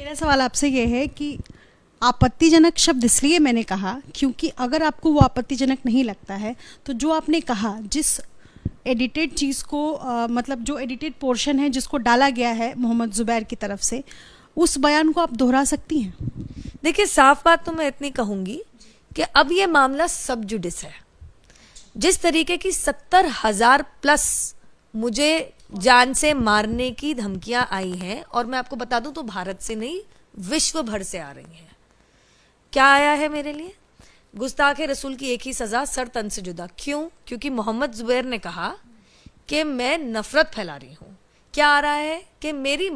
मेरा सवाल आपसे ये है कि आपत्तिजनक शब्द इसलिए मैंने कहा क्योंकि अगर आपको वो आपत्तिजनक नहीं लगता है तो जो आपने कहा, जिस एडिटेड चीज़ को मतलब जो एडिटेड पोर्शन है जिसको डाला गया है मोहम्मद ज़ुबैर की तरफ से, उस बयान को आप दोहरा सकती हैं? देखिए, साफ बात तो मैं इतनी कहूंगी कि अब ये मामला सब जुडिस है। जिस तरीके की 70,000 प्लस मुझे जान से मारने की धमकियां आई हैं, और मैं आपको बता दूं तो भारत से नहीं विश्व भर से आ रही हैं। क्या आया है मेरे लिए? गुस्ताखे रसूल की एक ही सजा, सर तन से जुदा। क्यों? क्योंकि मोहम्मद जुबैर ने कहा कि मैं नफरत फैला रही हूं। क्या आ रहा है कि मेरी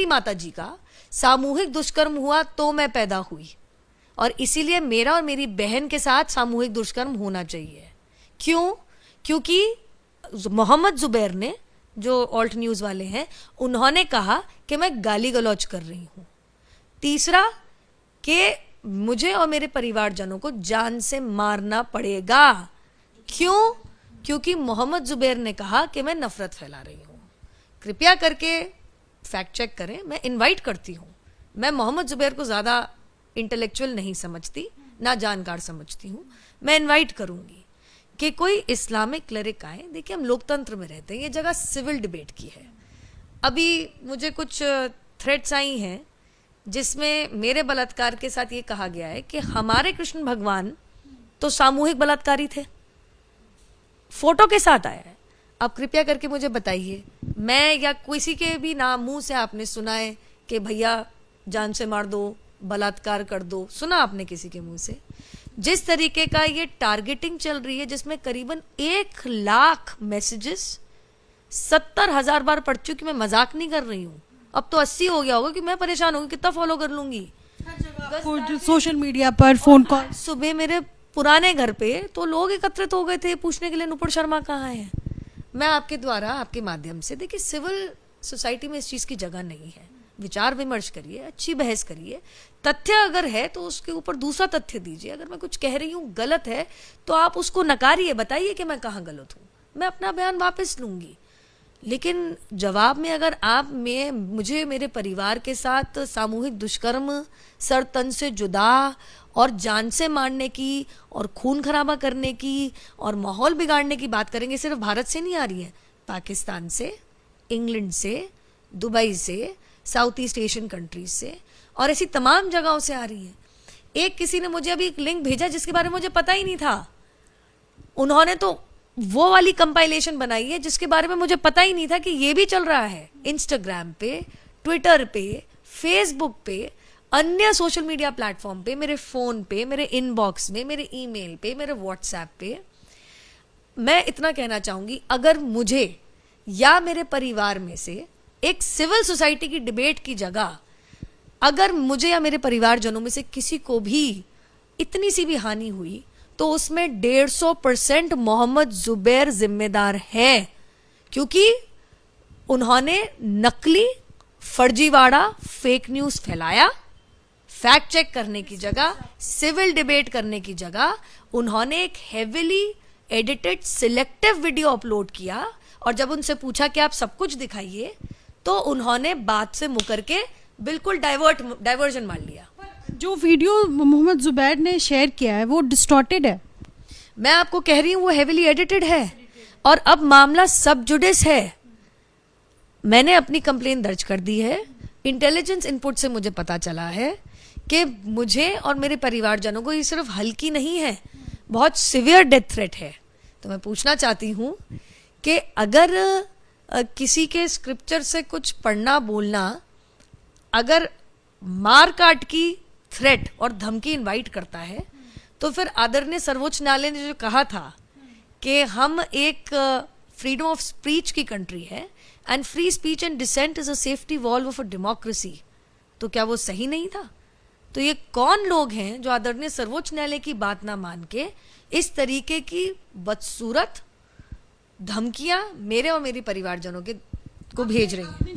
माता जी का सामूहिक दुष्कर्म हुआ तो मैं पैदा हुई, और इसीलिए मेरा और मेरी बहन के साथ सामूहिक दुष्कर्म होना चाहिए। क्यों? क्योंकि मोहम्मद जुबैर ने, जो ऑल्ट न्यूज वाले हैं, उन्होंने कहा कि मैं गाली गलौज कर रही हूं। तीसरा, कि मुझे और मेरे परिवारजनों को जान से मारना पड़ेगा। क्यों? क्योंकि मोहम्मद जुबैर ने कहा कि मैं नफरत फैला रही हूं। कृपया करके फैक्ट चेक करें। मैं इनवाइट करती हूं। मैं मोहम्मद जुबैर को ज्यादा इंटेलेक्चुअल नहीं समझती, ना जानकार समझती हूं। मैं इनवाइट करूंगी कि कोई इस्लामिक क्लरिक आए। देखिए, हम लोकतंत्र में रहते हैं, ये जगह सिविल डिबेट की है। अभी मुझे कुछ थ्रेट्स आई हैं जिसमें मेरे बलात्कार के साथ ये कहा गया है कि हमारे कृष्ण भगवान तो सामूहिक बलात्कारी थे, फोटो के साथ आया है। अब कृपया करके मुझे बताइए, मैं या किसी के भी नाम मुंह से आपने सुना है कि भैया जान से मार दो, बलात्कार कर दो? सुना आपने किसी के मुंह से? जिस तरीके का ये टारगेटिंग चल रही है, जिसमें करीबन 1 लाख मैसेजेस 70,000 बार पढ़ चुकी, मैं मजाक नहीं कर रही हूं। अब तो 80 हो गया होगा कि मैं परेशान होगी, कितना फॉलो कर लूंगी सोशल मीडिया पर, फोन कॉल। सुबह मेरे पुराने घर पे तो लोग एकत्रित हो गए थे पूछने के लिए नुपुर शर्मा कहाँ है। मैं आपके द्वारा, आपके माध्यम से, देखिए, सिविल सोसाइटी में इस चीज की जगह नहीं है। विचार विमर्श करिए, अच्छी बहस करिए, तथ्य अगर है तो उसके ऊपर दूसरा तथ्य दीजिए। अगर मैं कुछ कह रही हूँ गलत है तो आप उसको नकारिए, बताइए कि मैं कहाँ गलत हूँ, मैं अपना बयान वापस लूंगी। लेकिन जवाब में अगर आप मुझे मेरे परिवार के साथ सामूहिक दुष्कर्म, सर तन से जुदा और जान से मारने की और खून खराबा करने की और माहौल बिगाड़ने की बात करेंगे, सिर्फ भारत से नहीं आ रही है, पाकिस्तान से, इंग्लैंड से, दुबई से, साउथ ईस्ट एशियन कंट्रीज से, और ऐसी तमाम जगहों से आ रही है। एक किसी ने मुझे अभी एक लिंक भेजा जिसके बारे में मुझे पता ही नहीं था। उन्होंने तो वो वाली कंपाइलेशन बनाई है जिसके बारे में मुझे पता ही नहीं था कि ये भी चल रहा है। इंस्टाग्राम पे, ट्विटर पे, फेसबुक पे, अन्य सोशल मीडिया प्लेटफॉर्म पे, मेरे फोन पे, मेरे इनबॉक्स में, मेरे ईमेल पे, मेरे व्हाट्सएप पे। मैं इतना कहना चाहूंगी, अगर मुझे या मेरे परिवार में से एक सिविल सोसाइटी की डिबेट की जगह अगर मुझे या मेरे परिवारजनों में से किसी को भी इतनी सी भी हानि हुई तो उसमें 150% मोहम्मद जुबैर जिम्मेदार है, क्योंकि उन्होंने नकली, फर्जीवाड़ा, फेक न्यूज फैलाया। फैक्ट चेक करने की जगह, सिविल डिबेट करने की जगह उन्होंने एक heavily edited selective video upload किया, और जब उनसे पूछा कि आप सब कुछ दिखाइए तो उन्होंने बात से मुकर के बिल्कुल डाइवर्जन मार लिया। जो वीडियो मोहम्मद जुबैर ने शेयर किया है वो डिस्टॉर्टेड है। मैं आपको कह रही हूं वो हेविली एडिटेड है, और अब मामला सब जुडिस है। मैंने अपनी कंप्लेन दर्ज कर दी है। इंटेलिजेंस इनपुट से मुझे पता चला है कि मुझे और मेरे परिवारजनों को ये सिर्फ हल्की नहीं है, बहुत सिवियर डेथ थ्रेट है। तो मैं पूछना चाहती हूं कि अगर किसी के स्क्रिप्चर से कुछ पढ़ना बोलना अगर मार काट की थ्रेट और धमकी इनवाइट करता है, तो फिर आदरणीय सर्वोच्च न्यायालय ने जो कहा था कि हम एक फ्रीडम ऑफ स्पीच की कंट्री है and free speech and dissent is a safety valve of a democracy, तो क्या वो सही नहीं था? तो ये कौन लोग हैं जो आदरणीय सर्वोच्च न्यायालय की बात ना मान के इस तरीके की बदसूरत धमकियां मेरे और मेरे परिवारजनों को भेज रही हैं?